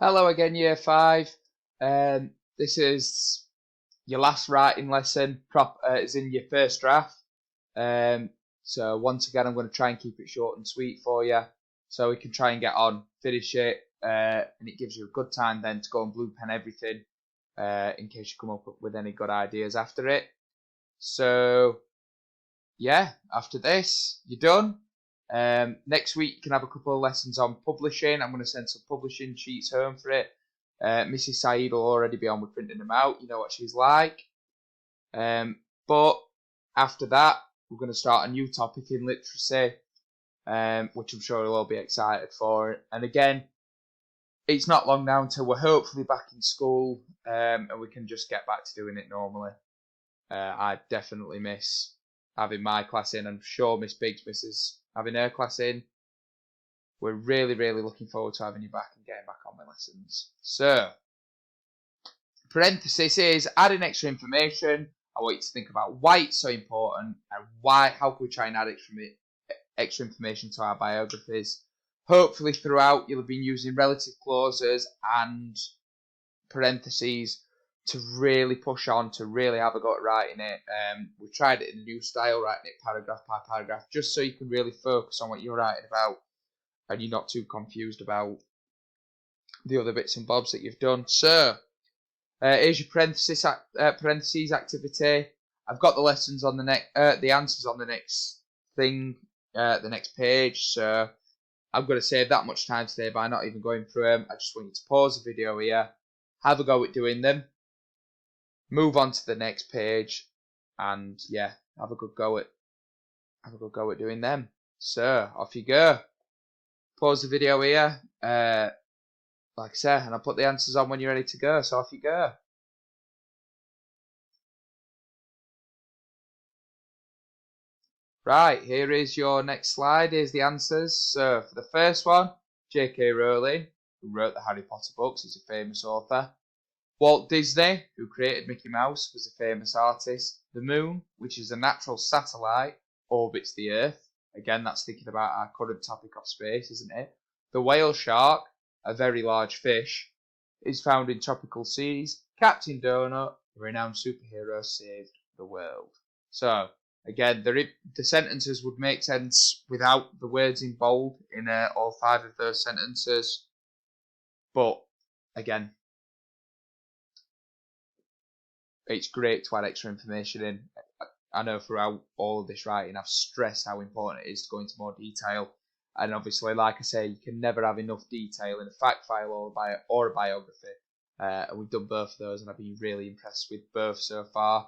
Hello again, Year 5. This is your last writing lesson, is in your first draft. Um, so once again, I'm going to try and keep it short and sweet for you, so we can try and get on, finish it, and it gives you a good time then to go and blue pen everything, in case you come up with any good ideas after it. So yeah, after this, you're done. Next week, you can have a couple of lessons on publishing. I'm going to send some publishing sheets home for it. Mrs. Saeed will already be on with printing them out. You know what she's like. But after that, we're going to start a new topic in literacy, which I'm sure you'll all be excited for. And again, it's not long now until we're hopefully back in school, and we can just get back to doing it normally. I definitely miss having my class in. I'm sure Miss Biggs misses having her class in. We're really, really looking forward to having you back and getting back on my lessons. So, parenthesis is adding extra information. I want you to think about why it's so important and how can we try and add extra information to our biographies. Hopefully throughout you'll have been using relative clauses and parentheses to really push on, to really have a go at writing it. We've tried it in a new style, writing it paragraph by paragraph, just so you can really focus on what you're writing about and you're not too confused about the other bits and bobs that you've done. So, here's your parentheses activity. I've got the lessons on the answers on the next thing, the next page. So, I'm going to save that much time today by not even going through them. I just want you to pause the video here, have a go at doing them, move on to the next page, and yeah, have a good go at doing them. So off you go. Pause the video here, like I said, and I'll put the answers on when you're ready to go. So off you go. Right, here is your next slide. Here's the answers. So for the first one, J.K. Rowling, who wrote the Harry Potter books, is a famous author. Walt Disney, who created Mickey Mouse, was a famous artist. The moon, which is a natural satellite, orbits the Earth. Again, that's thinking about our current topic of space, isn't it? The whale shark, a very large fish, is found in tropical seas. Captain Donut, a renowned superhero, saved the world. So, again, the sentences would make sense without the words in bold in all 5 of those sentences. But, again, it's great to add extra information in. I know throughout all of this writing, I've stressed how important it is to go into more detail. And obviously, like I say, you can never have enough detail in a fact file or a biography. And we've done both of those, and I've been really impressed with both so far.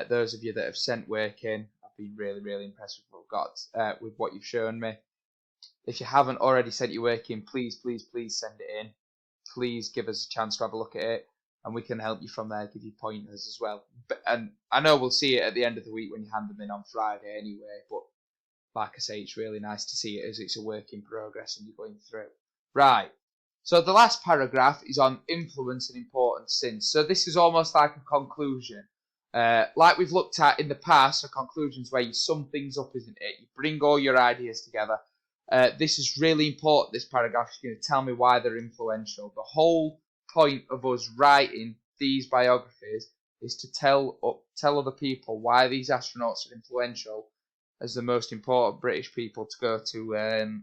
Those of you that have sent work in, I've been really, really impressed with what we've got, with what you've shown me. If you haven't already sent your work in, please, please, please send it in. Please give us a chance to have a look at it, and we can help you from there, give you pointers as well. And I know we'll see it at the end of the week when you hand them in on Friday anyway, but like I say, it's really nice to see it as it's a work in progress and you're going through. Right, so the last paragraph is on influence and important sins. So this is almost like a conclusion. Like we've looked at in the past, a conclusion's where you sum things up, isn't it? You bring all your ideas together. This is really important, this paragraph. Is going to tell me why they're influential. The whole point of us writing these biographies is to tell other people why these astronauts are influential as the most important British people to go to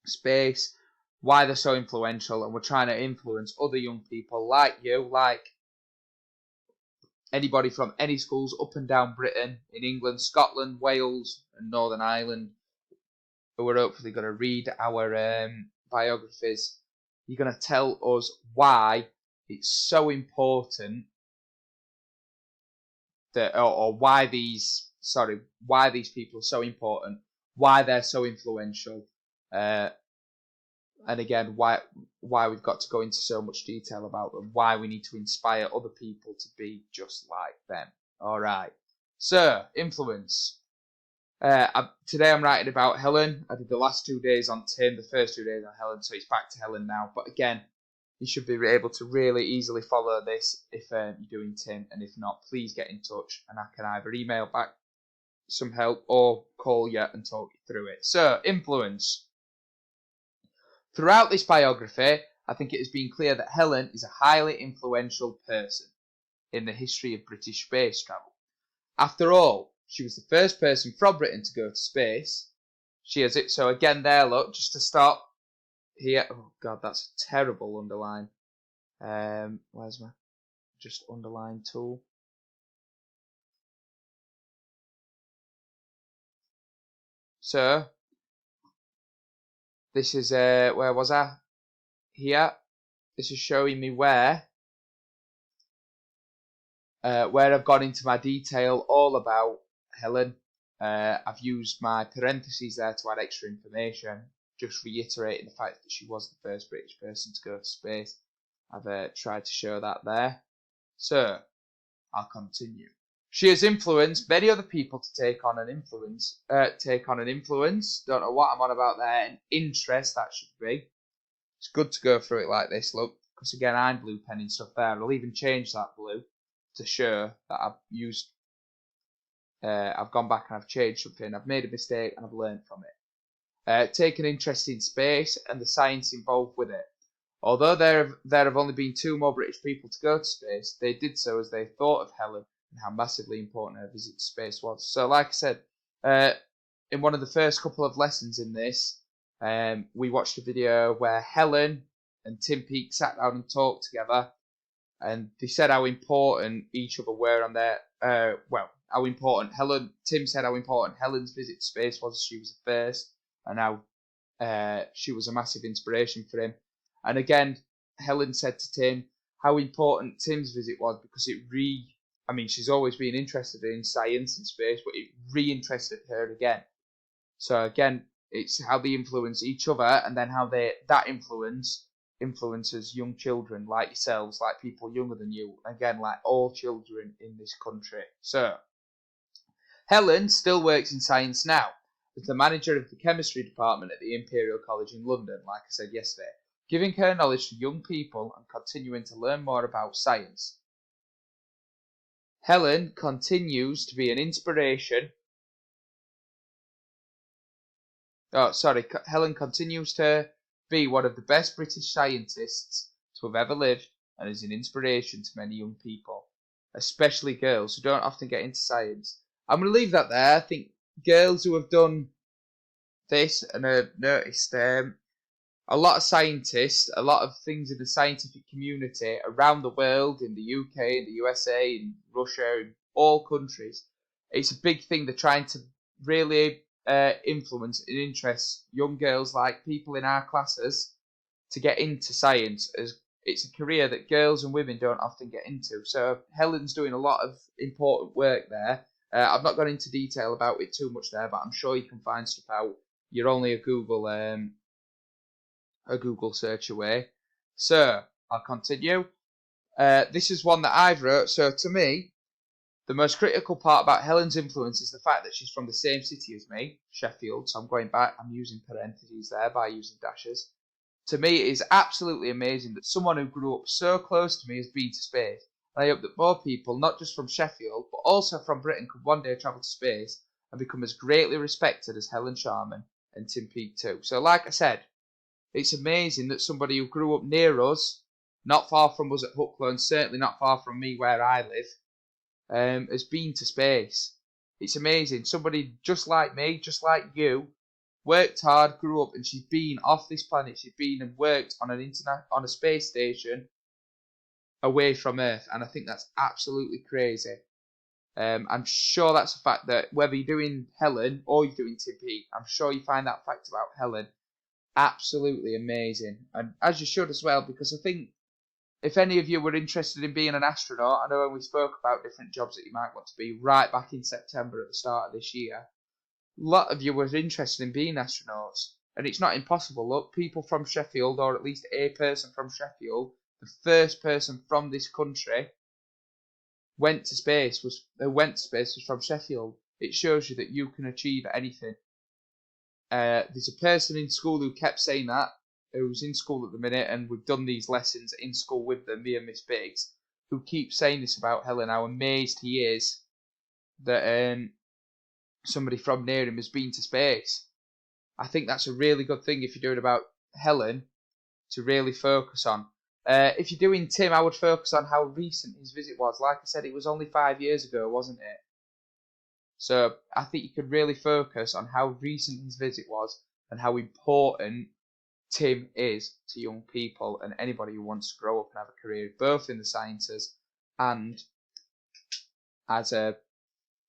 space, why they're so influential, and we're trying to influence other young people like you, like anybody from any schools up and down Britain, in England, Scotland, Wales, and Northern Ireland, who are hopefully going to read our biographies. You're going to tell us why it's so important that, or why these people are so important, why they're so influential, and again, why we've got to go into so much detail about them, why we need to inspire other people to be just like them. All right. So, influence. Today I'm writing about Helen. I did the last 2 days on Tim, the first 2 days on Helen, so it's back to Helen now. But again, you should be able to really easily follow this if you're doing Tim, and if not, please get in touch and I can either email back some help or call you and talk you through it. So, influence. Throughout this biography, I think it has been clear that Helen is a highly influential person in the history of British space travel. After all, she was the first person from Britain to go to space. She has it. So again there, look, just to stop here. Oh God, that's a terrible underline. Where's my just underline tool? So this is where was I? Here. This is showing me where I've gone into my detail all about Helen. I've used my parentheses there to add extra information, just reiterating the fact that she was the first British person to go to space. I've tried to show that there. So, I'll continue. She has influenced many other people to take on an influence. Don't know what I'm on about there. An interest, that should be. It's good to go through it like this, look, because again, I'm blue penning stuff there. I'll even change that blue to show that I've gone back and I've changed something. I've made a mistake and I've learned from it. Take an interest in space and the science involved with it. Although there have only been 2 more British people to go to space, they did so as they thought of Helen and how massively important her visit to space was. So, like I said, in one of the first couple of lessons in this, we watched a video where Helen and Tim Peake sat down and talked together, and they said how important each other were on their, how important Tim said how important Helen's visit to space was. She was the first, and how she was a massive inspiration for him. And again, Helen said to Tim how important Tim's visit was because she's always been interested in science and space, but it re-interested her again. So again, it's how they influence each other, and then how that influences young children like yourselves, like people younger than you, again, like all children in this country. So, Helen still works in science now as the manager of the chemistry department at the Imperial College in London, like I said yesterday, giving her knowledge to young people and continuing to learn more about science. Helen continues to be an inspiration. Helen continues to be one of the best British scientists to have ever lived and is an inspiration to many young people, especially girls who don't often get into science. I'm going to leave that there. I think girls who have done this and have noticed a lot of scientists, a lot of things in the scientific community around the world, in the UK, in the USA, in Russia, in all countries. It's a big thing. They're trying to really influence and interest young girls like people in our classes to get into science, as it's a career that girls and women don't often get into. So Helen's doing a lot of important work there. I've not gone into detail about it too much there, but I'm sure you can find stuff out. You're only a Google search away. So I'll continue. This is one that I've wrote. So to me, the most critical part about Helen's influence is the fact that she's from the same city as me, Sheffield. So I'm going back. I'm using parentheses there by using dashes. To me, it is absolutely amazing that someone who grew up so close to me has been to space. And I hope that more people, not just from Sheffield, but also from Britain, could one day travel to space and become as greatly respected as Helen Sharman and Tim Peake too. So like I said, it's amazing that somebody who grew up near us, not far from us at Hucklow, and certainly not far from me where I live, has been to space. It's amazing. Somebody just like me, just like you, worked hard, grew up, and she's been off this planet. She's been and worked on on a space station away from Earth, and I think that's absolutely crazy. I'm sure that's a fact that whether you're doing Helen or you're doing Tim Peake, I'm sure you find that fact about Helen absolutely amazing, and as you should as well, because I think if any of you were interested in being an astronaut, I know when we spoke about different jobs that you might want to be right back in September at the start of this year, a lot of you were interested in being astronauts, and it's not impossible. Look, people from Sheffield, or at least a person from Sheffield, the first person from this country went to space was from Sheffield. It shows you that you can achieve anything. There's a person in school who kept saying that, who's in school at the minute, and we've done these lessons in school with them, me and Miss Biggs, who keeps saying this about Helen, how amazed he is that somebody from near him has been to space. I think that's a really good thing if you're doing about Helen. to really focus on. If you're doing Tim, I would focus on how recent his visit was. Like I said, it was only 5 years ago, wasn't it? So I think you could really focus on how recent his visit was and how important Tim is to young people and anybody who wants to grow up and have a career, both in the sciences and as a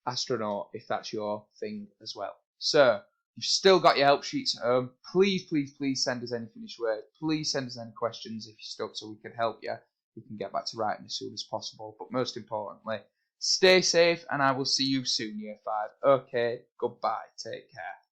astronaut, if that's your thing as well. So you've still got your help sheets at home. Please, please, please send us any finished work. Please send us any questions if you're stuck so we can help you. We can get back to writing as soon as possible. But most importantly, stay safe and I will see you soon, Year 5. Okay, goodbye. Take care.